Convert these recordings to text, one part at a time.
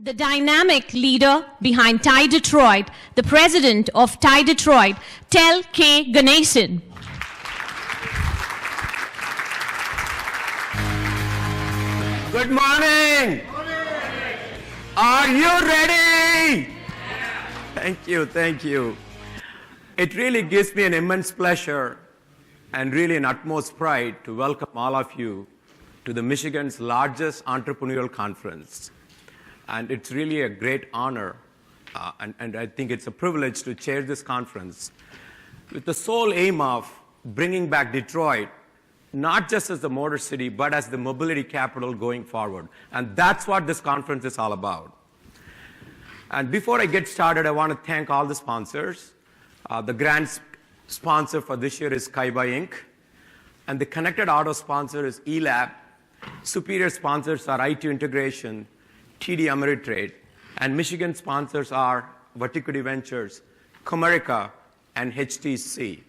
the dynamic leader behind TiE Detroit, the president of TiE Detroit, TEl Ganesan. Good morning. Are you ready? Thank you, thank you. It really gives me an immense pleasure and really an utmost pride to welcome all of you to the Michigan's largest entrepreneurial conference. And it's really a great honor, and I think it's a privilege to chair this conference with the sole aim of bringing back Detroit, not just as the motor city, but as the mobility capital going forward. And that's what this conference is all about. And before I get started, I want to thank all the sponsors. The grand sponsor for this year is Kaiba Inc. And the connected auto sponsor is eLab. Superior sponsors are IT Integration, TD Ameritrade, and Michigan sponsors are Verticity Ventures, Comerica, and HTC,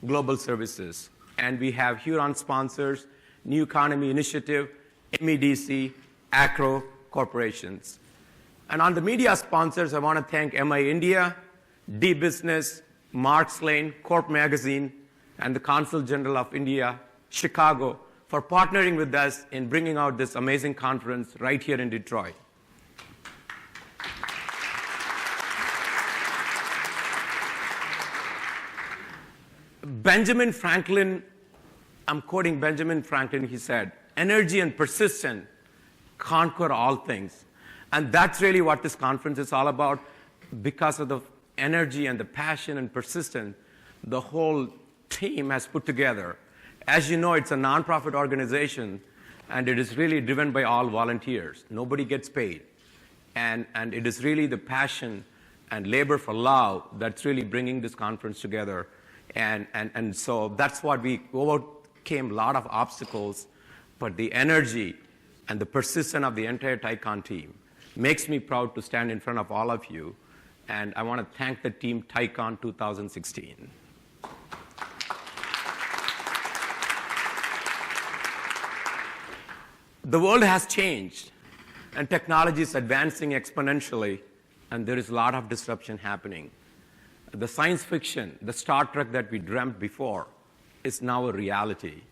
Global Services. And we have Huron sponsors, New Economy Initiative, MEDC, Acro Corporations. And on the media sponsors, I want to thank MI India, D-Business, Marks Lane, Corp Magazine, and the Consul General of India, Chicago, for partnering with us in bringing out this amazing conference right here in Detroit. Benjamin Franklin, I'm quoting Benjamin Franklin, he said, "Energy and persistence conquer all things." And that's really what this conference is all about. Because of the energy and the passion and persistence the whole team has put together. As you know, it's a nonprofit organization, and it is really driven by all volunteers. Nobody gets paid. And it is really the passion and labor for love that's really bringing this conference together. And so that's what we overcame a lot of obstacles, but the energy and the persistence of the entire TiECon team makes me proud to stand in front of all of you. And I want to thank the team TiECon 2016. The world has changed, and technology is advancing exponentially, and there is a lot of disruption happening. The science fiction, the Star Trek that we dreamt before, is now a reality.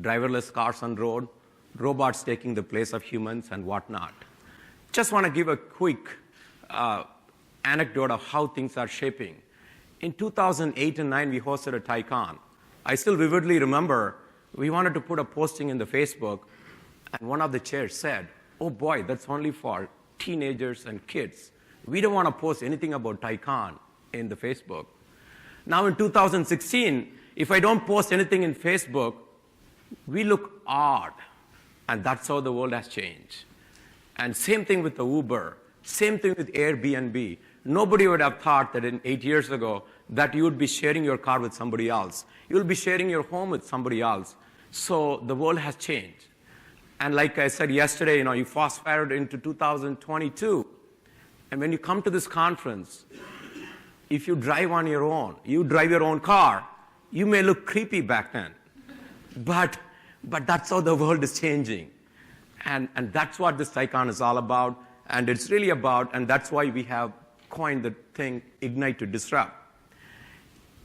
Driverless cars on road, robots taking the place of humans, and whatnot. Just want to give a quick anecdote of how things are shaping. In 2008 and 9, we hosted a TiECon. I still vividly remember we wanted to put a posting in the Facebook, and one of the chairs said, "Oh boy, that's only for teenagers and kids. We don't want to post anything about TiECon in the Facebook." Now in 2016, if I don't post anything in Facebook, we look odd. And that's how the world has changed. And same thing with the Uber, same thing with Airbnb. Nobody would have thought that 8 years ago that you would be sharing your car with somebody else. You'll be sharing your home with somebody else. So the world has changed. And like I said yesterday, you fast forward into 2022. And when you come to this conference, if you drive on your own, you drive your own car, you may look creepy back then. But that's how the world is changing. And that's what this TiECon is all about. And it's really about, and that's why we have coined the thing, Ignite to Disrupt.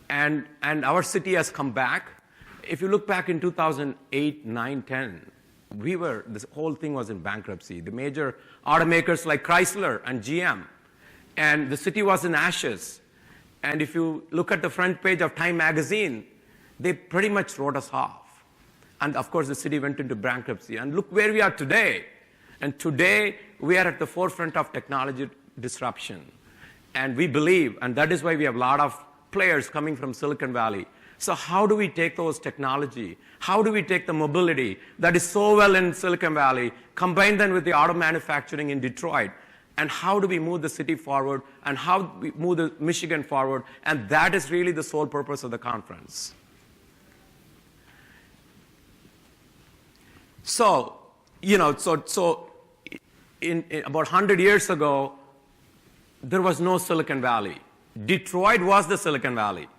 And our city has come back. If you look back in 2008, 9, 10, this whole thing was in bankruptcy. The major automakers like Chrysler and GM. And the city was in ashes. And if you look at the front page of Time magazine, they pretty much wrote us off. And of course, the city went into bankruptcy. And look where we are today. And today, we are at the forefront of technology disruption. And we believe, and that is why we have a lot of players coming from Silicon Valley. So how do we take those technology? How do we take the mobility that is so well in Silicon Valley, combine them with the auto manufacturing in Detroit? And how do we move the city forward? And how do we move the Michigan forward? And that is really the sole purpose of the conference. So, in about 100 years ago, there was no Silicon Valley. Detroit was the Silicon Valley.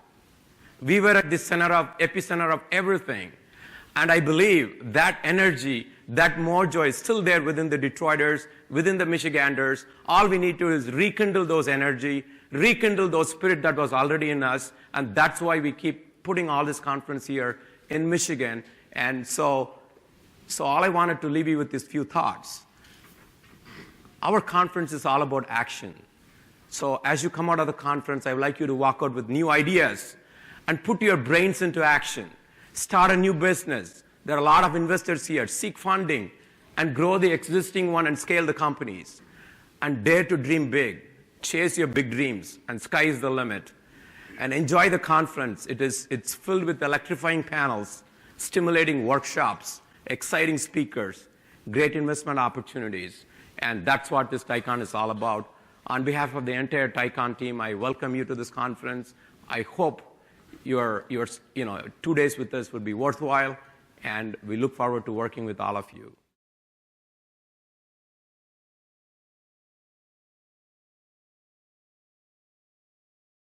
We were at the epicenter of everything. And I believe that energy, That mojo is still there within the Detroiters, within the Michiganders. All we need to do is rekindle those energy, rekindle those spirit that was already in us, and that's why we keep putting all this conference here in Michigan. And so all I wanted to leave you with is few thoughts. Our conference is all about action. So as you come out of the conference, I would like you to walk out with new ideas and put your brains into action. Start a new business. There are a lot of investors here. Seek funding and grow the existing one and scale the companies. And dare to dream big. Chase your big dreams, and sky is the limit. And enjoy the conference. It's filled with electrifying panels, stimulating workshops, exciting speakers, great investment opportunities. And that's what this TiECon is all about. On behalf of the entire TiECon team, I welcome you to this conference. I hope your 2 days with us would be worthwhile, and we look forward to working with all of you.